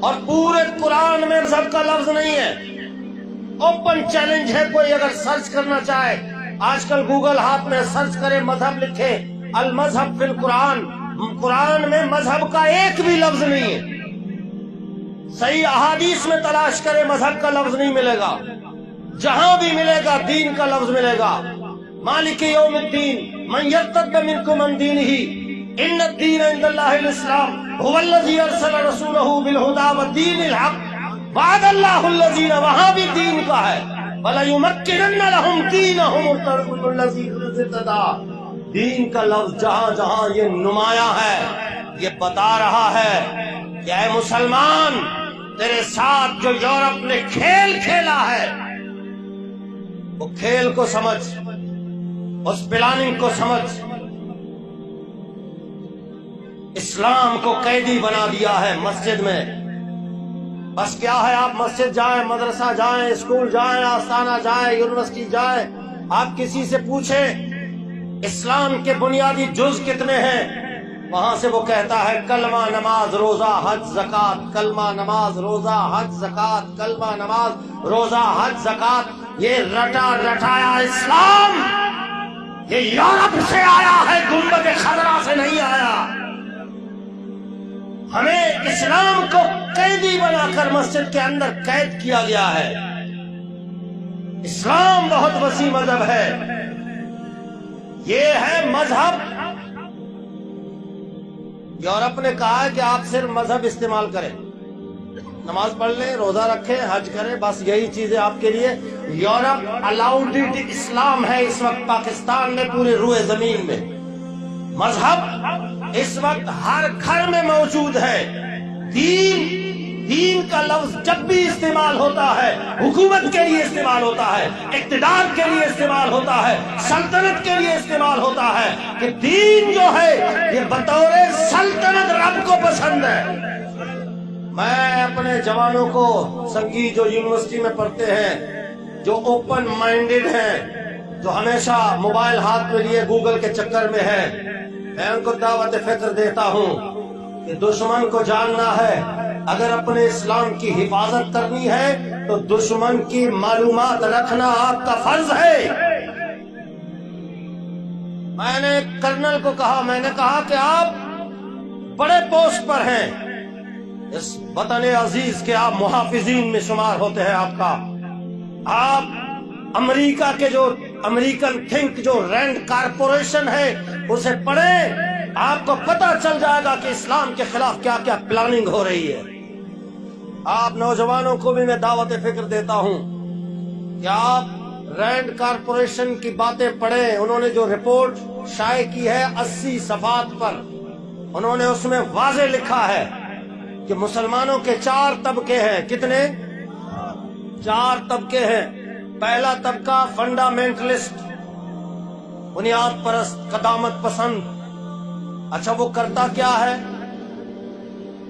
اور پورے قرآن میں مذہب کا لفظ نہیں ہے. اوپن چیلنج ہے، کوئی اگر سرچ کرنا چاہے آج کل گوگل ہاتھ میں، سرچ کرے مذہب، لکھے المذہب فی القرآن، قرآن میں مذہب کا ایک بھی لفظ نہیں ہے. صحیح احادیث میں تلاش کرے مذہب کا لفظ نہیں ملے گا. جہاں بھی ملے گا دین کا لفظ ملے گا. مالک یوم الدین من یرتد منکم عن دینہ ان الدین عند اللہ الاسلام هو الذی ارسل رسولہ بالہدی ودین الحق وعد اللہ الذین، وہاں بھی دین کا ہے وَلَيُمَكِّنَنَّ لَهُمْ دِينَهُمُ الَّذِي ارْتَضَىٰ. دین کا لفظ جہاں جہاں یہ نمایاں ہے، یہ بتا رہا ہے کہ اے مسلمان، تیرے ساتھ جو یورپ نے کھیل کھیلا ہے وہ کھیل کو سمجھ، اس پلاننگ کو سمجھ. اسلام کو قیدی بنا دیا ہے مسجد میں. بس کیا ہے، آپ مسجد جائیں، مدرسہ جائیں، اسکول جائیں، آستانہ جائیں، یونیورسٹی جائیں، آپ کسی سے پوچھیں اسلام کے بنیادی جز کتنے ہیں، وہاں سے وہ کہتا ہے کلمہ نماز روزہ حج زکات، کلمہ نماز روزہ حج زکات، کلمہ نماز روزہ حج زکات. یہ رٹا رٹایا اسلام یہ یورپ سے آیا ہے، گنبد خضرا سے نہیں آیا. ہمیں اسلام کو قیدی بنا کر مسجد کے اندر قید کیا گیا ہے. اسلام بہت وسیع مذہب ہے. یہ ہے مذہب. یورپ نے کہا ہے کہ آپ صرف مذہب استعمال کریں، نماز پڑھ لیں، روزہ رکھیں، حج کریں، بس یہی چیزیں آپ کے لیے. یورپ الاؤڈ اسلام ہے اس وقت پاکستان میں، پورے روئے زمین میں. مذہب اس وقت ہر گھر میں موجود ہے. دین کا لفظ جب بھی استعمال ہوتا ہے حکومت کے لیے استعمال ہوتا ہے، اقتدار کے لیے استعمال ہوتا ہے، سلطنت کے لیے استعمال ہوتا ہے. کہ دین جو ہے یہ بطور سلطنت رب کو پسند ہے. میں اپنے جوانوں کو، سنگی جو یونیورسٹی میں پڑھتے ہیں، جو اوپن مائنڈڈ ہیں، جو ہمیشہ موبائل ہاتھ میں لیے گوگل کے چکر میں ہے، میں ان کو دعوت فکر دیتا ہوں کہ دشمن کو جاننا ہے. اگر اپنے اسلام کی حفاظت کرنی ہے تو دشمن کی معلومات رکھنا آپ کا فرض ہے. میں نے کرنل کو کہا، میں نے کہا کہ آپ بڑے پوسٹ پر ہیں اس وطن عزیز کے، آپ محافظین میں شمار ہوتے ہیں. آپ امریکہ کے جو امریکن تھنک جو رینڈ کارپوریشن ہے اسے پڑھیں، آپ کو پتہ چل جائے گا کہ اسلام کے خلاف کیا کیا پلاننگ ہو رہی ہے. آپ نوجوانوں کو بھی میں دعوت فکر دیتا ہوں کہ آپ رینڈ کارپوریشن کی باتیں پڑھیں. انہوں نے جو رپورٹ شائع کی ہے 80 صفحات پر، انہوں نے اس میں واضح لکھا ہے کہ مسلمانوں کے 4 طبقے ہیں. کتنے؟ 4 طبقے ہیں. پہلا طبقہ فنڈامنٹلسٹ، بنیاد پرست، قدامت پسند. اچھا وہ کرتا کیا ہے؟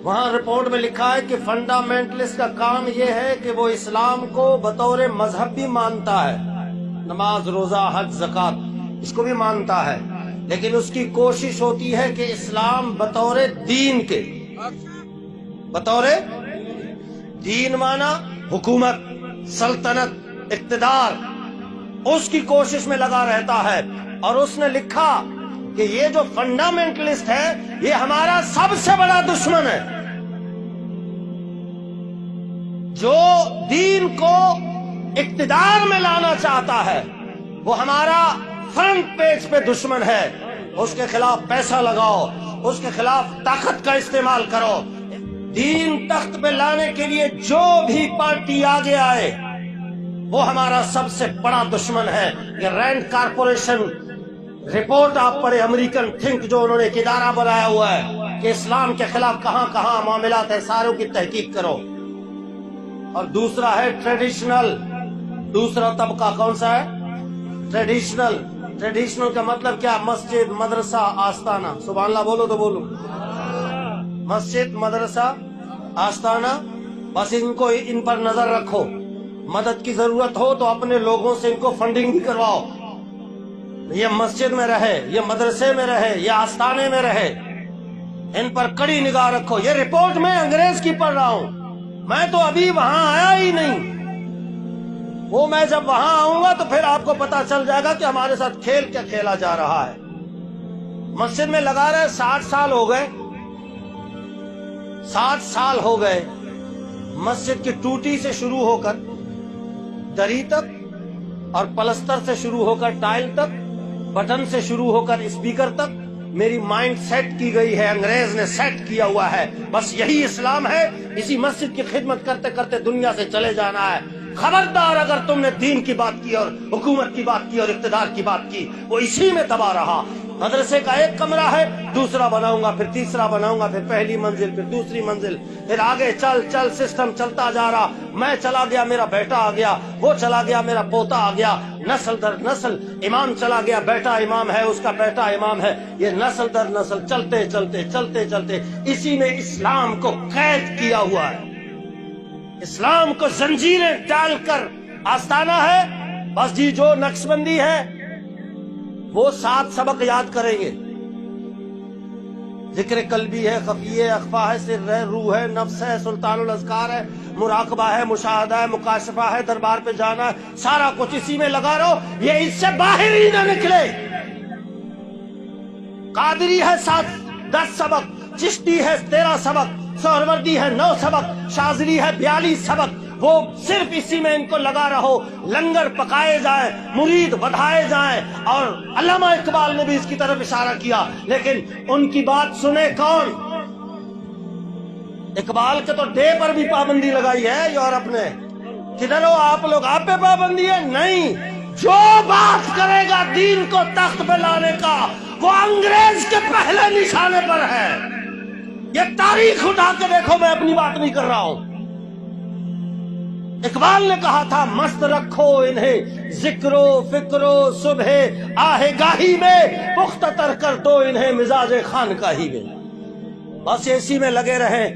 وہاں رپورٹ میں لکھا ہے کہ فنڈامنٹلسٹ کا کام یہ ہے کہ وہ اسلام کو بطور مذہب بھی مانتا ہے، نماز روزہ حج زکات اس کو بھی مانتا ہے، لیکن اس کی کوشش ہوتی ہے کہ اسلام بطور دین کے، بطور دین مانا حکومت، سلطنت، اقتدار، اس کی کوشش میں لگا رہتا ہے. اور اس نے لکھا کہ یہ جو فنڈامنٹلسٹ ہے یہ ہمارا سب سے بڑا دشمن ہے. جو دین کو اقتدار میں لانا چاہتا ہے وہ ہمارا فرنٹ پیج پہ دشمن ہے. اس کے خلاف پیسہ لگاؤ، اس کے خلاف طاقت کا استعمال کرو. دین تخت پہ لانے کے لیے جو بھی پارٹی آگے آئے وہ ہمارا سب سے بڑا دشمن ہے. یہ رینڈ کارپوریشن رپورٹ آپ پڑھے، امریکن تھنک جو انہوں نے ایک ادارہ بنایا ہوا ہے کہ اسلام کے خلاف کہاں کہاں معاملات ہیں ساروں کی تحقیق کرو. اور دوسرا ہے ٹریڈیشنل. دوسرا طبقہ کون سا ہے؟ ٹریڈیشنل. ٹریڈیشنل کا مطلب کیا؟ مسجد، مدرسہ، آستانہ. سبحان اللہ بولو تو بولو. مسجد، مدرسہ، آستانہ، بس ان پر نظر رکھو. مدد کی ضرورت ہو تو اپنے لوگوں سے ان کو فنڈنگ بھی کرواؤ. یہ مسجد میں رہے، یہ مدرسے میں رہے، یہ آستانے میں رہے، ان پر کڑی نگاہ رکھو. یہ رپورٹ میں انگریز کی پڑھ رہا ہوں. میں تو ابھی وہاں آیا ہی نہیں. وہ میں جب وہاں آؤں گا تو پھر آپ کو پتا چل جائے گا کہ ہمارے ساتھ کھیل کیا کھیلا جا رہا ہے. مسجد میں لگا رہے 60 سال ہو گئے. 60 سال ہو گئے مسجد کی ٹوٹی سے شروع ہو کر دری تک، اور پلستر سے شروع ہو کر ٹائل تک، بٹن سے شروع ہو کر اسپیکر تک. میری مائنڈ سیٹ کی گئی ہے، انگریز نے سیٹ کیا ہوا ہے. بس یہی اسلام ہے. اسی مسجد کی خدمت کرتے کرتے دنیا سے چلے جانا ہے. خبردار اگر تم نے دین کی بات کی اور حکومت کی بات کی اور اقتدار کی بات کی، وہ اسی میں دبا رہا. مدرسے کا ایک کمرہ ہے، دوسرا بناؤں گا، پھر تیسرا بناؤں گا، پھر پہلی منزل، پھر دوسری منزل، پھر آگے چل چل سسٹم چلتا جا رہا. میں چلا گیا، میرا بیٹا آ گیا، وہ چلا گیا، میرا پوتا آ گیا، نسل در نسل. امام چلا گیا، بیٹا امام ہے، اس کا بیٹا امام ہے. یہ نسل در نسل چلتے چلتے چلتے چلتے اسی میں اسلام کو قید کیا ہوا ہے. اسلام کو زنجیریں ڈال کر آستانہ ہے. بس جی جو نقش بندی ہے وہ 7 سبق یاد کریں گے. ذکر قلبی ہے، خفی ہے، اخفا ہے، سر ہے، روح ہے، نفس ہے، سلطان الاذکار ہے، مراقبہ ہے، مشاہدہ ہے، مکاشفہ ہے، دربار پہ جانا ہے. سارا کچھ اسی میں لگا رہو، یہ اس سے باہر ہی نہ نکلے. قادری ہے 10 سبق، چشتی ہے 13 سبق، سہروردی ہے 9 سبق، شاذلی ہے 42 سبق. وہ صرف اسی میں ان کو لگا رہو. لنگر پکائے جائیں، مرید بدھائے جائیں. اور علامہ اقبال نے بھی اس کی طرف اشارہ کیا، لیکن ان کی بات سنے کون؟ اقبال کے تو ڈے پر بھی پابندی لگائی ہے یورپ نے. کدھر ہو آپ لوگ؟ آپ پہ پابندی ہے؟ نہیں. جو بات کرے گا دین کو تخت پہ لانے کا، وہ انگریز کے پہلے نشانے پر ہے. یہ تاریخ اٹھا کے دیکھو، میں اپنی بات نہیں کر رہا ہوں. اقبال نے کہا تھا مست رکھو انہیں ذکر و فکر و صبح آہ گاہی میں، پختہ تر کر دو انہیں مزاج خانقاہی میں. بس اسی میں لگے رہیں.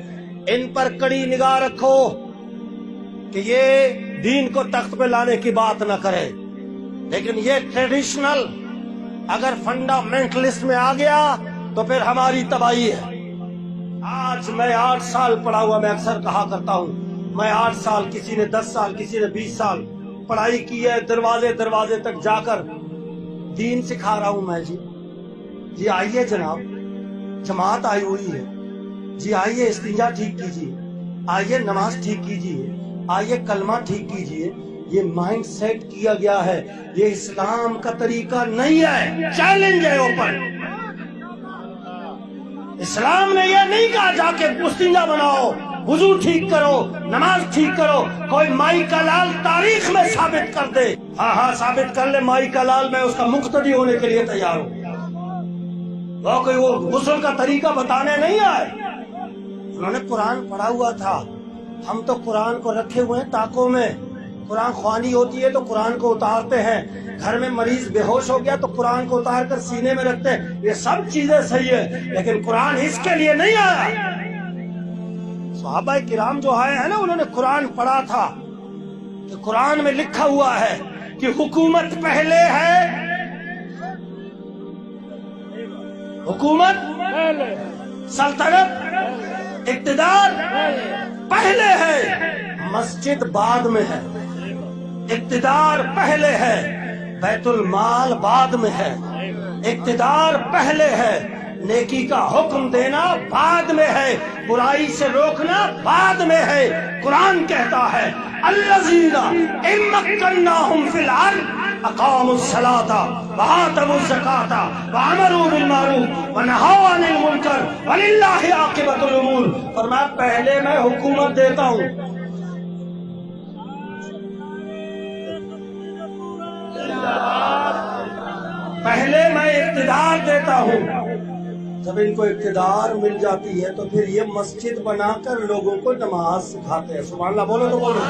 ان پر کڑی نگاہ رکھو کہ یہ دین کو تخت پہ لانے کی بات نہ کرے. لیکن یہ ٹریڈیشنل اگر فنڈامنٹلسٹ میں آ گیا تو پھر ہماری تباہی ہے. آج میں 8 سال پڑھا ہوا، میں اکثر کہا کرتا ہوں میں 8 سال، کسی نے 10 سال، کسی نے 20 سال پڑھائی کی ہے. دروازے دروازے تک جا کر دین سکھا رہا ہوں میں. جی آئیے جناب، جماعت آئی ہوئی ہے. جی آئیے استنجا ٹھیک کیجیے، آئیے نماز ٹھیک کیجیے، آئیے کلمہ ٹھیک کیجیے. یہ مائنڈ سیٹ کیا گیا ہے، یہ اسلام کا طریقہ نہیں ہے. چیلنج ہے اوپن. اسلام نے یہ نہیں کہا جا کے استنجا بناؤ، وضو ٹھیک کرو، نماز ٹھیک کرو. کوئی مائی کا لال تاریخ میں ثابت کر دے. ہاں ثابت کر لے مائی کا لال، میں اس کا مقتدی ہونے کے لیے تیار ہوں. وہ کوئی وہ غسل کا طریقہ بتانے نہیں آئے. انہوں نے قرآن پڑھا ہوا تھا. ہم تو قرآن کو رکھے ہوئے ہیں طاقوں میں. قرآن خوانی ہوتی ہے تو قرآن کو اتارتے ہیں. گھر میں مریض بے ہوش ہو گیا تو قرآن کو اتار کر سینے میں رکھتے ہیں. یہ سب چیزیں صحیح ہے، لیکن قرآن اس کے لیے نہیں آیا. صحابہ کرام جو آئے ہیں نا، انہوں نے قرآن پڑھا تھا کہ قرآن میں لکھا ہوا ہے کہ حکومت پہلے ہے، حکومت سلطنت اقتدار پہلے ہے، مسجد بعد میں ہے. اقتدار پہلے ہے، بیت المال بعد میں ہے. اقتدار پہلے ہے، نیکی کا حکم دینا بعد میں ہے، برائی سے روکنا بعد میں ہے. قرآن کہتا ہے الذین ان مکناہم فی الارض اقاموا الصلاۃ وآتوا الزکاۃ وامروا بالمعروف ونہوا عن المنکر وللہ عاقبۃ الامور. فرمایا پہلے میں حکومت دیتا ہوں، پہلے میں اقتدار دیتا ہوں. جب ان کو اقتدار مل جاتی ہے تو پھر یہ مسجد بنا کر لوگوں کو نماز سکھاتے ہیں. سبحان اللہ بولو تو بولو.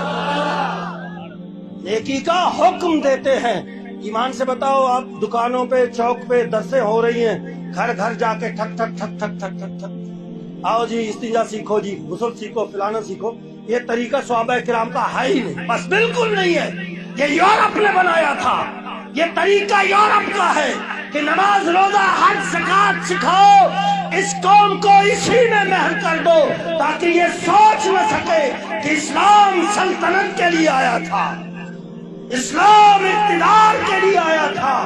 نیکی کا حکم دیتے ہیں. ایمان سے بتاؤ، آپ دکانوں پہ چوک پہ درسیں ہو رہی ہیں، گھر گھر جا کے ٹھک ٹھک ٹھک ٹھک ٹھک ٹھک ٹھک، آؤ جی استنجا سیکھو، جی غسل سیکھو، فلانا سیکھو. یہ طریقہ صحابہ کرام کا ہے ہی نہیں، بس بالکل نہیں ہے. یہ یورپ نے بنایا تھا، یہ طریقہ یورپ کا ہے. کہ نماز روزہ حج زکات سکھاؤ، اس قوم کو اسی میں مہر کر دو تاکہ یہ سوچ نہ سکے کہ اسلام سلطنت کے لیے آیا تھا، اسلام اقتدار کے لیے آیا تھا،